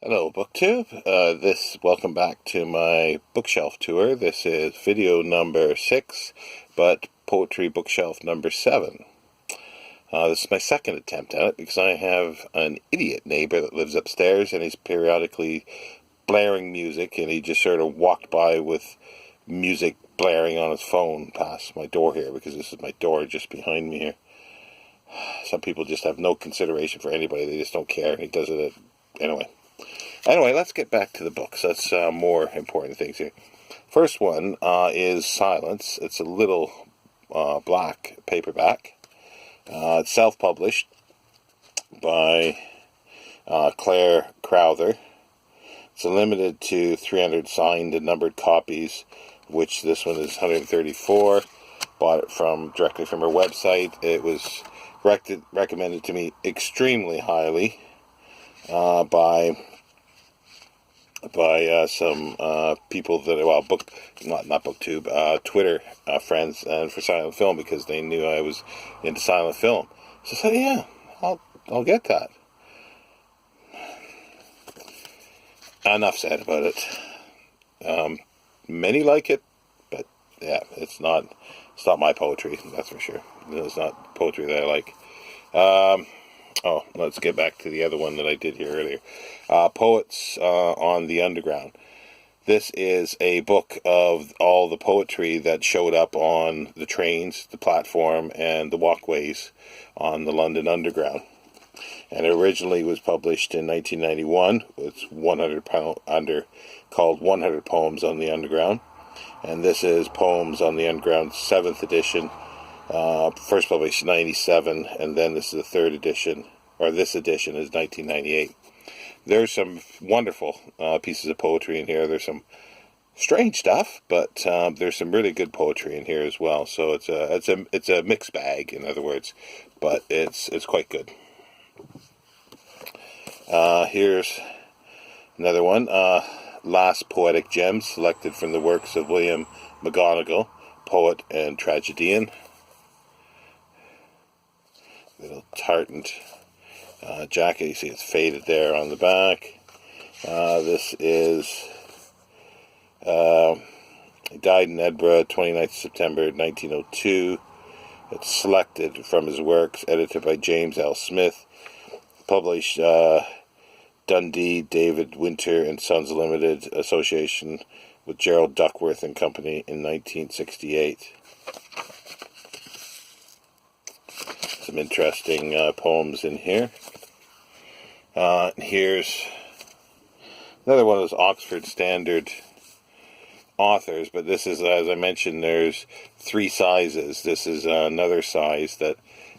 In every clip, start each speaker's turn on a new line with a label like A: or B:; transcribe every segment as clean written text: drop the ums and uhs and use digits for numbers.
A: Hello, BookTube. Welcome back to my bookshelf tour. This is video number 6, but poetry bookshelf number 7. This is my second attempt at it because I have an idiot neighbor that lives upstairs and he's periodically blaring music, and he just sort of walked by with music blaring on his phone past my door here, because this is my door just behind me here. Some people just have no consideration for anybody. They just don't care. He does it Anyway, let's get back to the books. That's more important things here. First one is Silence. It's a little black paperback. It's self-published by Claire Crowther. It's limited to 300 signed and numbered copies, which this one is 134. Bought it directly from her website. It was recommended to me extremely highly by some people that, not BookTube, Twitter friends, and for silent film, because they knew I was into silent film. So I said, yeah, I'll get that. Enough said about it. Many like it, but yeah, it's not my poetry, that's for sure. It's not poetry that I like. Let's get back to the other one that I did here earlier. Poets on the Underground. This is a book of all the poetry that showed up on the trains, the platform, and the walkways on the London Underground. And it originally was published in 1991. It's called 100 Poems on the Underground. And this is Poems on the Underground, 7th edition. First published in 97, and then this is the 3rd edition, or this edition is 1998. There's some wonderful pieces of poetry in here. There's some strange stuff, but there's some really good poetry in here as well. So it's a mixed bag, in other words, but it's quite good. Here's another one. Last Poetic Gems, selected from the works of William McGonagall, poet and tragedian. Little tartan jacket. You see it's faded there on the back. This is he died in Edinburgh, 29th September 1902. It's selected from his works, edited by James L. Smith, published Dundee, David Winter and Sons Limited, association with Gerald Duckworth and Company in 1968. Some interesting poems in here. Here's another one of those Oxford Standard authors, but this is, as I mentioned, there's 3 sizes. This is another size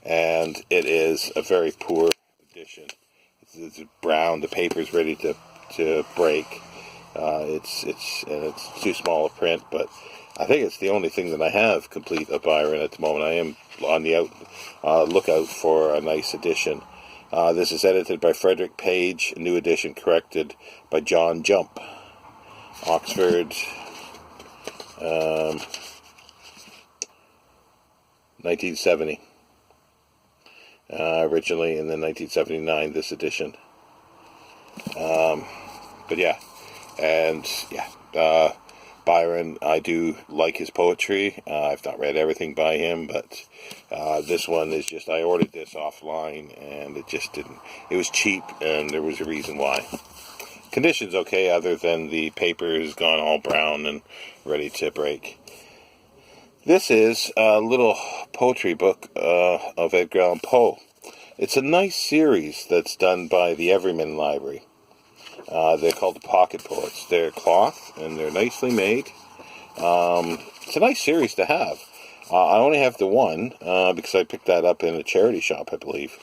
A: and it is a very poor edition. It's brown. The paper's ready to break. It's too small a print, but I think it's the only thing that I have complete of Byron at the moment. I am on the lookout for a nice edition. This is edited by Frederick Page, new edition corrected by John Jump. Oxford, 1970. Originally, and then 1979, this edition. Byron, I do like his poetry. I've not read everything by him, but this one is just, I ordered this offline, and it just didn't, it was cheap, and there was a reason why. Condition's okay, other than the paper has gone all brown and ready to break. This is a little poetry book of Edgar Allan Poe. It's a nice series that's done by the Everyman Library. They're called the Pocket Poets. They're cloth, and they're nicely made. It's a nice series to have. I only have the one, because I picked that up in a charity shop, I believe.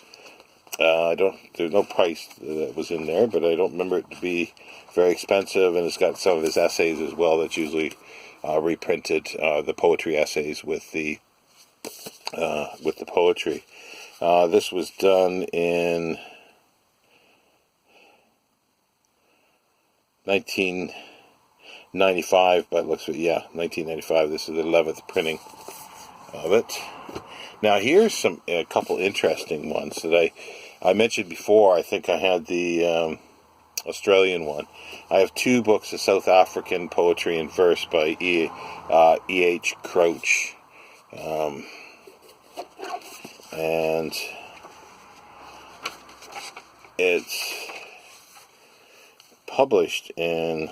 A: There's no price that was in there, but I don't remember it to be very expensive, and it's got some of his essays as well. That's usually reprinted, the poetry essays with the poetry. This was done in 1995, but it looks, 1995. This is the 11th printing of it. Now here's a couple interesting ones that I mentioned before. I think I had the Australian one. I have 2 books of South African poetry and verse by E.H. Crouch. And it's published in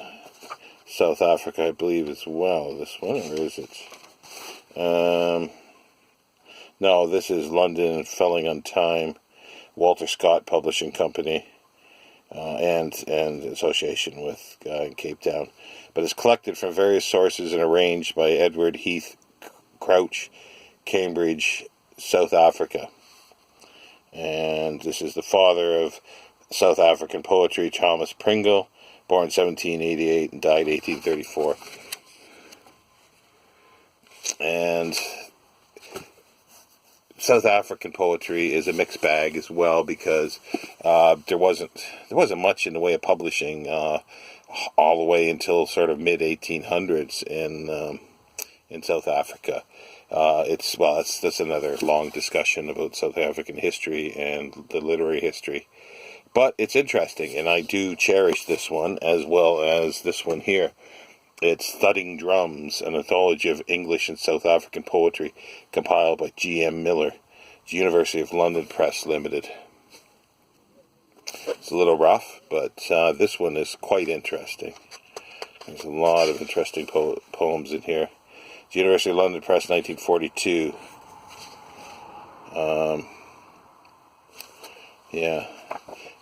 A: South Africa, I believe, as well. This one, or is it? No, this is London, Felling on Time, Walter Scott Publishing Company, and association with Cape Town. But it's collected from various sources and arranged by Edward Heath Crouch, Cambridge, South Africa. And this is the father of South African poetry, Thomas Pringle, born 1788 and died 1834. And South African poetry is a mixed bag as well, because there wasn't much in the way of publishing all the way until sort of mid 1800s in South Africa. That's another long discussion about South African history and the literary history. But it's interesting, and I do cherish this one as well as this one here. It's Thudding Drums, an anthology of English and South African poetry, compiled by G.M. Miller, University of London Press Limited. It's a little rough, but this one is quite interesting. There's a lot of interesting poems in here. It's University of London Press, 1942.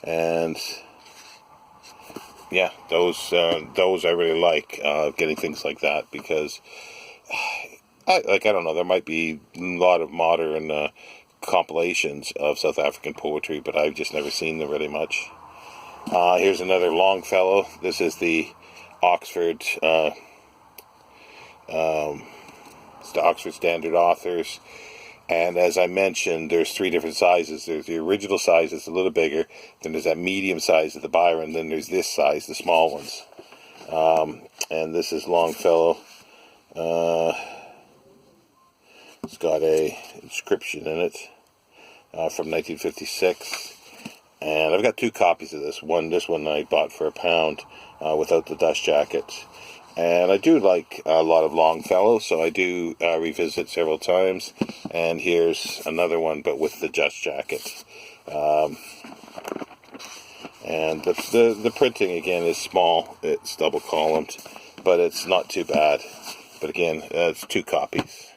A: And yeah, those I really like, getting things like that, because I don't know, there might be a lot of modern compilations of South African poetry, but I've just never seen them really much. Here's another Longfellow. This is the Oxford, it's the Oxford Standard Authors. And as I mentioned, there's 3 different sizes. There's the original size that's a little bigger. Then there's that medium size of the Byron. Then there's this size, the small ones. And this is Longfellow. It's got a inscription in it from 1956. And I've got 2 copies of this. This one I bought for £1 without the dust jacket. And I do like a lot of Longfellow, so I do revisit several times. And here's another one, but with the dust jacket. And the printing, again, is small. It's double columned, but it's not too bad. But again, it's 2 copies.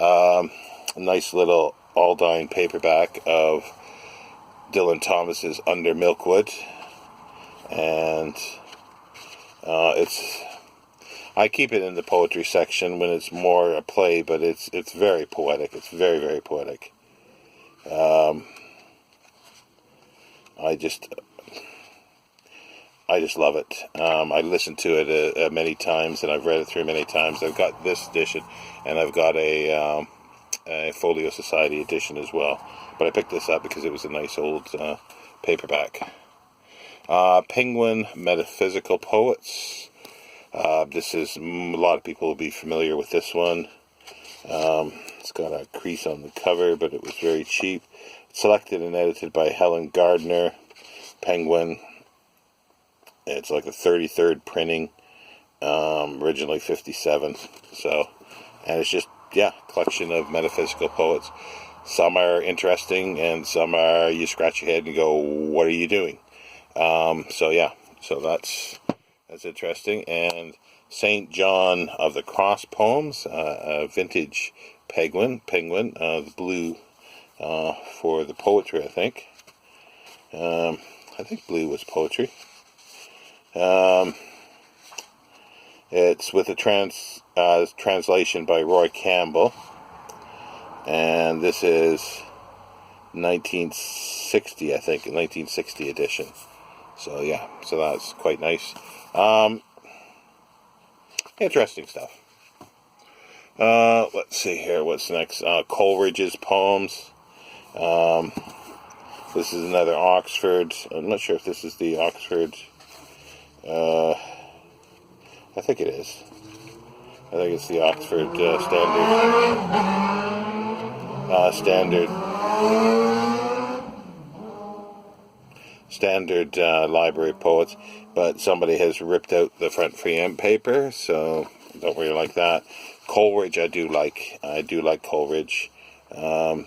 A: A nice little Aldine paperback of Dylan Thomas's Under Milkwood. And I keep it in the poetry section when it's more a play, but it's very poetic. It's very, very poetic. I just love it. I listened to it many times, and I've read it through many times. I've got this edition, and I've got a Folio Society edition as well. But I picked this up because it was a nice old paperback. Penguin Metaphysical Poets. This is, a lot of people will be familiar with this one. It's got a crease on the cover, but it was very cheap. Selected and edited by Helen Gardner. Penguin. It's like a 33rd printing. Originally 57. And it's just, collection of metaphysical poets. Some are interesting, and some are, you scratch your head and go, what are you doing? So that's interesting. And St. John of the Cross poems, a vintage penguin, the blue for the poetry, I think. I think blue was poetry. It's with a translation by Roy Campbell, and this is 1960, I think, 1960 edition. So that's quite nice. Interesting stuff. Let's see here. What's next? Coleridge's poems. This is another Oxford. I'm not sure if this is the Oxford. I think it is. I think it's the Oxford standard library poets, but somebody has ripped out the front preamp paper, so don't really like that. Coleridge I do like. I do like Coleridge. It's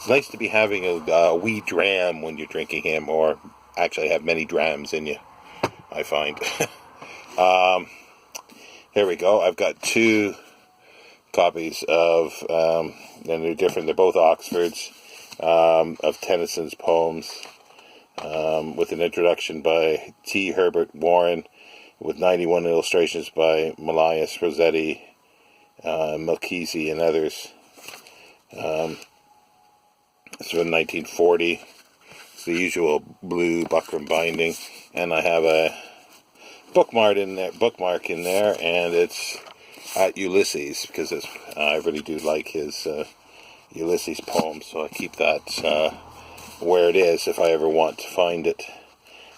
A: nice to be having a wee dram when you're drinking him, or actually have many drams in you, I find. Here we go. I've got 2 copies of, and they're different, they're both Oxfords, of Tennyson's poems, with an introduction by T. Herbert Warren, with 91 illustrations by Malleus Rossetti, Milchesi, and others. It's from 1940. It's the usual blue buckram binding, and I have a bookmark in there, and it's at Ulysses, because I really do like his Ulysses poem, so I keep that where it is if I ever want to find it.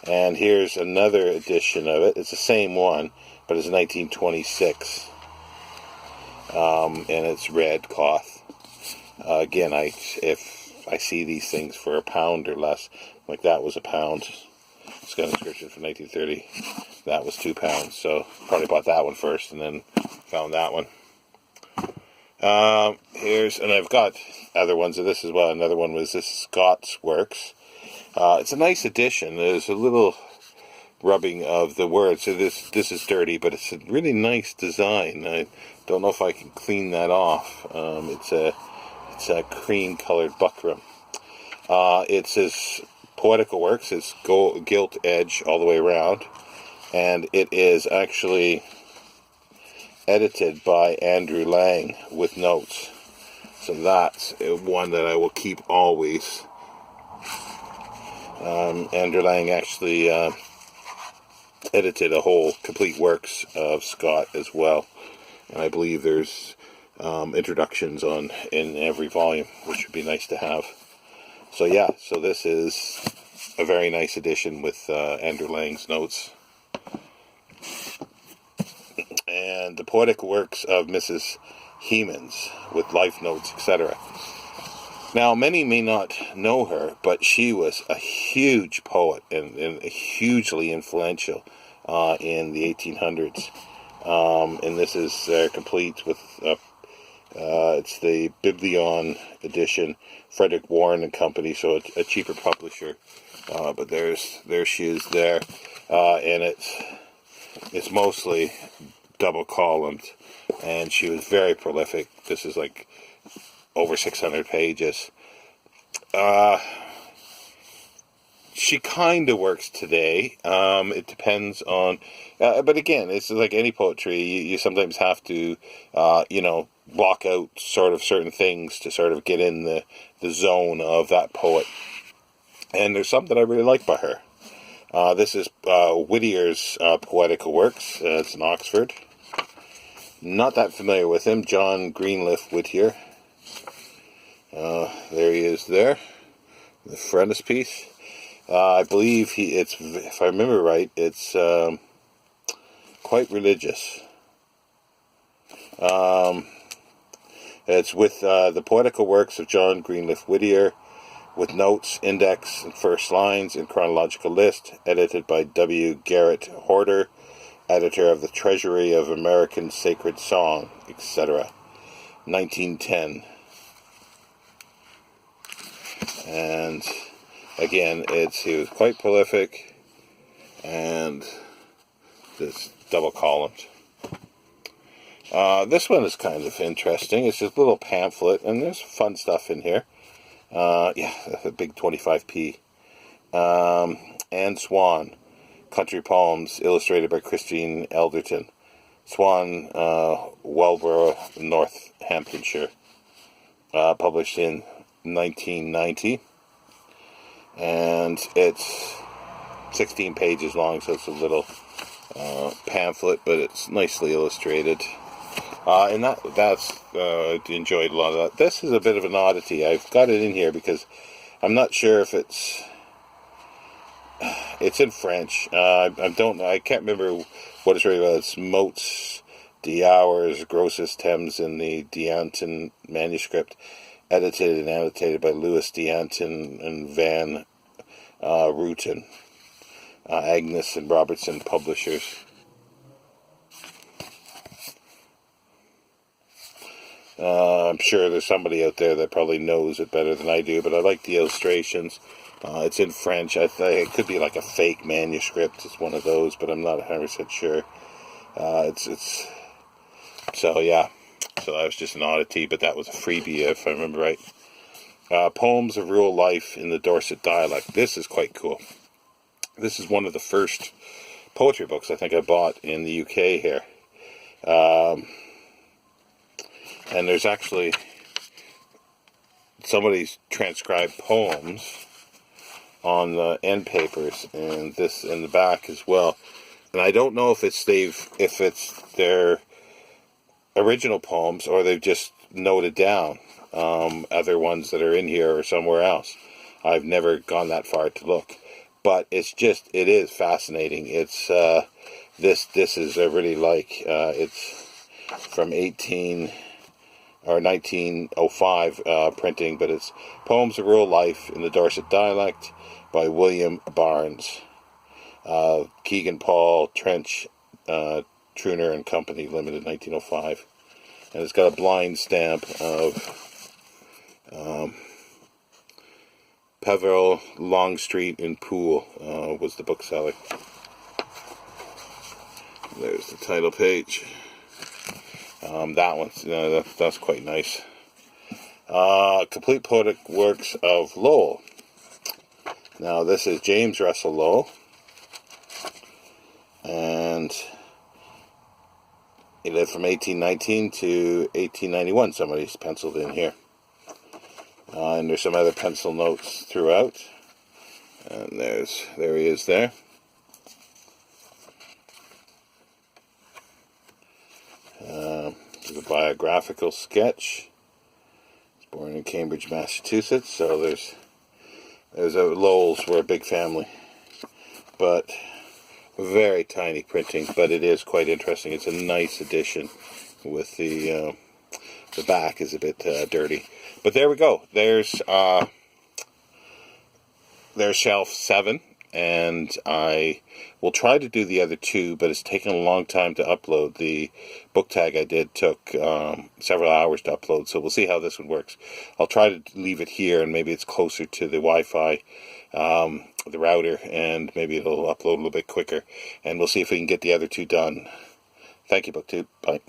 A: And here's another edition of it. It's the same one, but it's 1926, and it's red cloth. Again, if I see these things for £1 or less, like that was £1. It's got an inscription from 1930. That was £2, so probably bought that one first and then found that one. And I've got other ones of this as well. Another one was this Scots Works. It's a nice edition. There's a little rubbing of the words, so this is dirty, but it's a really nice design. I don't know if I can clean that off. It's a cream colored buckram. It says Poetical Works. It's gilt edge all the way around, and it is actually edited by Andrew Lang with notes. So that's one that I will keep always. Andrew Lang actually edited a whole complete works of Scott as well, and I believe there's introductions in every volume, which would be nice to have. So yeah, so this is a very nice edition with Andrew Lang's notes. And the Poetic Works of Mrs. Hemans with life notes, etc. Now, many may not know her, but she was a huge poet and hugely influential in the 1800s. And this is complete with, it's the Biblion edition, Frederick Warren and Company, so it's a cheaper publisher. But there she is there, and it's mostly double columned, and she was very prolific. This is like over 600 pages. She kind of works today. It depends on, but again, it's like any poetry. You sometimes have to, block out sort of certain things to sort of get in the zone of that poet. And there's something I really like by her. This is Whittier's Poetical Works. It's in Oxford. Not that familiar with him. John Greenleaf Whittier. There he is there. The frontispiece. I believe if I remember right, it's quite religious. It's with the Poetical Works of John Greenleaf Whittier, with notes, index, and first lines in chronological list, edited by W. Garrett Horder, editor of the Treasury of American Sacred Song, etc., 1910. And again, he was quite prolific, and this double columned. This one is kind of interesting. It's just a little pamphlet, and there's fun stuff in here. A big 25p. Anne Swan, Country Poems, illustrated by Christine Alderson. Swan, Welborough, Northamptonshire. Published in 1990. And it's 16 pages long, so it's a little pamphlet, but it's nicely illustrated. And that's enjoyed a lot of that. This is a bit of an oddity. I've got it in here because I'm not sure if it's in French. I can't remember what it's really about. It's Mots d'Hours Grosses Thames in the DAnton Manuscript, edited and annotated by Louis DAnton and Van Root and Agnes and Robertson Publishers. I'm sure there's somebody out there that probably knows it better than I do, but I like the illustrations. It's in French. I think it could be like a fake manuscript. It's one of those, but I'm not 100% sure. So yeah. So that was just an oddity, but that was a freebie if I remember right. Poems of Rural Life in the Dorset Dialect. This is quite cool. This is one of the first poetry books I think I bought in the UK here. And there's actually somebody's transcribed poems on the end papers and this in the back as well. And I don't know if it's their original poems or they've just noted down other ones that are in here or somewhere else. I've never gone that far to look, but it is fascinating. It's this is I really like. It's from 1905 printing, but it's Poems of Rural Life in the Dorset Dialect by William Barnes, Keegan Paul, Trench, Truner and Company Limited, 1905. And it's got a blind stamp of Peveril, Longstreet and Poole was the bookseller. There's the title page. That one's that's quite nice. Complete Poetic Works of Lowell. Now this is James Russell Lowell, and he lived from 1819 to 1891. Somebody's penciled in here, and there's some other pencil notes throughout. And there he is there. A biographical sketch. He was born in Cambridge, Massachusetts. So there's Lowells were a big family, but very tiny printing. But it is quite interesting. It's a nice edition. With the back is a bit dirty, but there we go. There's shelf 7. And I will try to do the other 2, but it's taken a long time to upload. The book tag I did took several hours to upload, so we'll see how this one works. I'll try to leave it here, and maybe it's closer to the Wi-Fi, the router, and maybe it'll upload a little bit quicker. And we'll see if we can get the other 2 done. Thank you, BookTube. Bye.